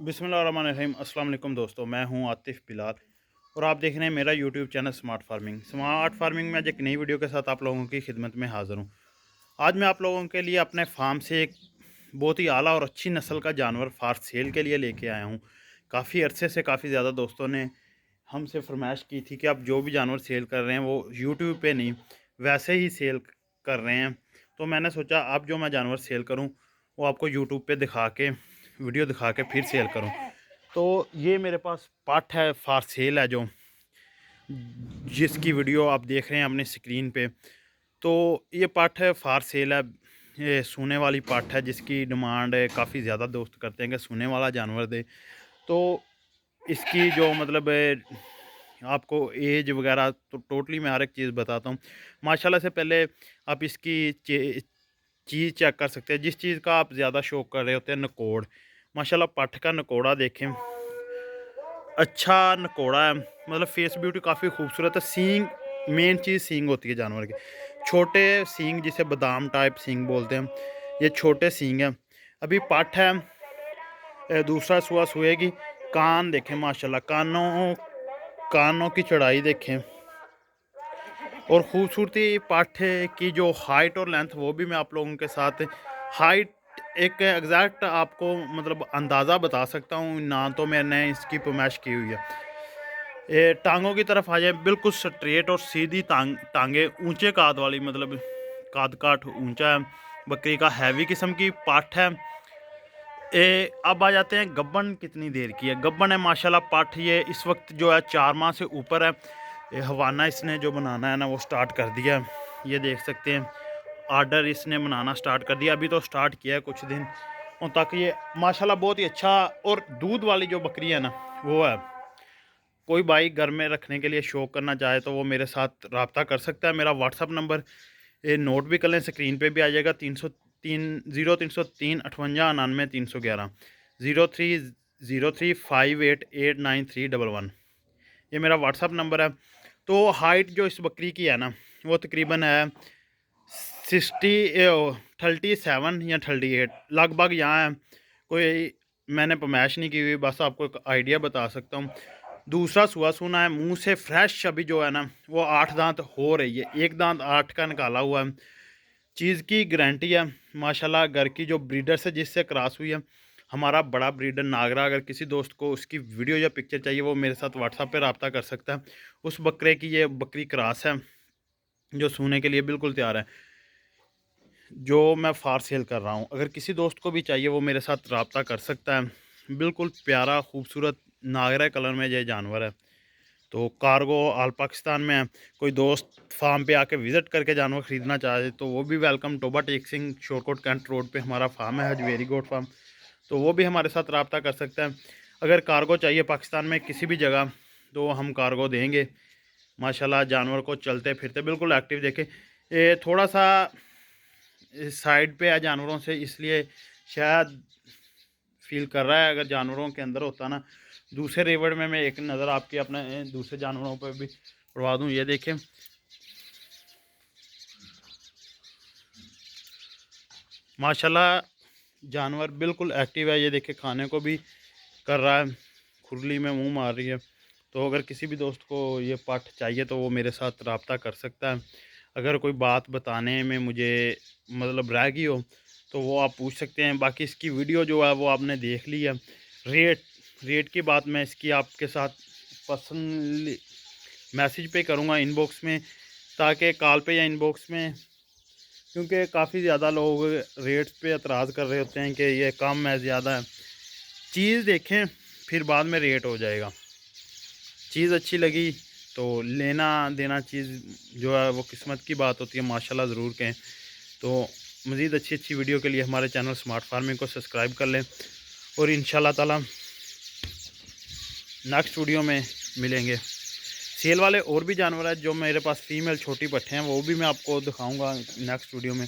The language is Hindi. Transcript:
बिस्मिल्लाहिर्रहमानिर्रहीम। अस्सलाम वालेकुम दोस्तों, मैं हूं आतिफ़ बिलाल और आप देख रहे हैं मेरा यूट्यूब चैनल स्मार्ट फार्मिंग में आज एक नई वीडियो के साथ आप लोगों की खिदमत में हाज़िर हूं। आज मैं आप लोगों के लिए अपने फार्म से एक बहुत ही आला और अच्छी नस्ल का जानवर फार सेल के लिए लेके आया हूं। काफ़ी अरसे से काफ़ी ज़्यादा दोस्तों ने हमसे फरमाइश की थी कि आप जो भी जानवर सेल कर रहे हैं वो यूट्यूब पे नहीं वैसे ही सेल कर रहे हैं। तो मैंने सोचा अब जो मैं जानवर सेल करूं वो आपको यूट्यूब पे दिखा के वीडियो दिखा के फिर सेल करूं। तो ये मेरे पास पाठ है फार सेल है जो जिसकी वीडियो आप देख रहे हैं अपनी स्क्रीन पे। तो ये पाठ है फार सेल है। ये सोने वाली पाठ है जिसकी डिमांड है, काफ़ी ज़्यादा दोस्त करते हैं कि सोने वाला जानवर दे। तो इसकी जो मतलब आपको एज वगैरह तो टोटली मैं हर एक चीज़ बताता हूँ। माशाल्लाह से पहले आप इसकी चीज़ चेक कर सकते हैं, जिस चीज़ का आप ज़्यादा शौक कर रहे होते हैं, नकोड़। माशाल्लाह पट्ठ का नकोड़ा देखें, अच्छा नकोड़ा है, मतलब फेस ब्यूटी काफ़ी खूबसूरत है। सींग, मेन चीज़ सींग होती है जानवर की। छोटे सींग जिसे बादाम टाइप सींग बोलते हैं, ये छोटे सींग हैं। अभी पट्ठ है, दूसरा सुआ सुएगी। कान देखें माशाल्लाह, कानों कानों की चढ़ाई देखें और ख़ूबसूरती। पाठे की जो हाइट और लेंथ वो भी मैं आप लोगों के साथ हाइट एक एग्जैक्ट आपको मतलब अंदाज़ा बता सकता हूँ, ना तो मैंने इसकी पैमाइश की हुई है। ये टांगों की तरफ आ जाए, बिल्कुल स्ट्रेट और सीधी टांगे, ऊंचे काद वाली, मतलब काद काठ ऊंचा है। बकरी का हैवी किस्म की पाठ है। अब आ जाते हैं गब्बन कितनी देर की है। गब्बन है माशाल्लाह पाठ, ये इस वक्त जो है 4 माह से ऊपर है। ये हवाना इसने जो बनाना है ना वो स्टार्ट कर दिया है। ये देख सकते हैं आर्डर इसने बनाना स्टार्ट कर दिया, अभी तो स्टार्ट किया है कुछ दिन तक। ये माशाल्लाह बहुत ही अच्छा, और दूध वाली जो बकरी है ना वो है। कोई भाई घर में रखने के लिए शौक करना चाहे तो वो मेरे साथ रब्ता कर सकता है। मेरा व्हाट्सअप नंबर ये नोट भी कर लें, स्क्रीन पे भी आ जाएगा। 0303 58 99 311 0303588931। ये मेरा व्हाट्सअप नंबर है। तो हाइट जो इस बकरी की है ना वो तकरीबन है 37 या 38 लगभग यहाँ है। कोई मैंने पैमाइश नहीं की हुई, बस आपको एक आइडिया बता सकता हूँ। दूसरा सुहा सूना है, मुंह से फ्रेश अभी जो है ना वो 8 दांत हो रही है, एक दांत 8 का निकाला हुआ है। चीज़ की गारंटी है माशाल्लाह। घर की जो ब्रीडर से जिससे क्रॉस हुई है, हमारा बड़ा ब्रीडर नागरा। अगर किसी दोस्त को उसकी वीडियो या पिक्चर चाहिए वो मेरे साथ व्हाट्सएप पे रब्ता कर सकता है। उस बकरे की ये बकरी क्रॉस है जो सूने के लिए बिल्कुल तैयार है, जो मैं फार सेल कर रहा हूँ। अगर किसी दोस्त को भी चाहिए वो मेरे साथ रब्ता कर सकता है। बिल्कुल प्यारा खूबसूरत नागरा कलर में ये जानवर है। तो कार्गो ऑल पाकिस्तान में है। कोई दोस्त फार्म पे आके विज़िट करके जानवर ख़रीदना चाहे तो वो भी welcome. Toba Tek Singh Shorkot cantt road पे हमारा फार्म है, हजवेरी गोट फार्म। तो वो भी हमारे साथ रब्ता कर सकता है। अगर कार्गो चाहिए पाकिस्तान में किसी भी जगह तो हम कार्गो देंगे। माशाल्लाह जानवर को चलते फिरते बिल्कुल एक्टिव देखें। ये थोड़ा सा साइड पे है जानवरों से, इसलिए शायद फील कर रहा है। अगर जानवरों के अंदर होता ना, दूसरे रेवड़ में मैं एक नज़र आपके अपने दूसरे जानवरों पर भी पड़वा दूँ। ये देखें माशाल्लाह जानवर बिल्कुल एक्टिव है। ये देखें खाने को भी कर रहा है, खुरली में मुंह मार रही है। तो अगर किसी भी दोस्त को ये पाठ चाहिए तो वो मेरे साथ रब्ता कर सकता है। अगर कोई बात बताने में मुझे मतलब रह गई हो तो वो आप पूछ सकते हैं। बाकी इसकी वीडियो जो है वो आपने देख ली है। रेट रेट की बात मैं इसकी आपके साथ पर्सनली मैसेज पे करूँगा इनबॉक्स में, ताकि कॉल पे या इनबॉक्स में, क्योंकि काफ़ी ज़्यादा लोग रेट्स पे एतराज़ कर रहे होते हैं कि ये कम है, ज़्यादा है। चीज़ देखें फिर बाद में रेट हो जाएगा। चीज़ अच्छी लगी तो लेना देना चीज़ जो है वो किस्मत की बात होती है। माशाल्लाह ज़रूर कहें। तो मज़ीद अच्छी अच्छी वीडियो के लिए हमारे चैनल स्मार्ट फार्मिंग को सब्सक्राइब कर लें और इंशाल्लाह ताला नेक्स्ट वीडियो में मिलेंगे। सेल वाले और भी जानवर हैं जो मेरे पास फीमेल छोटी पट्ठे हैं, वो भी मैं आपको दिखाऊंगा नेक्स्ट वीडियो में।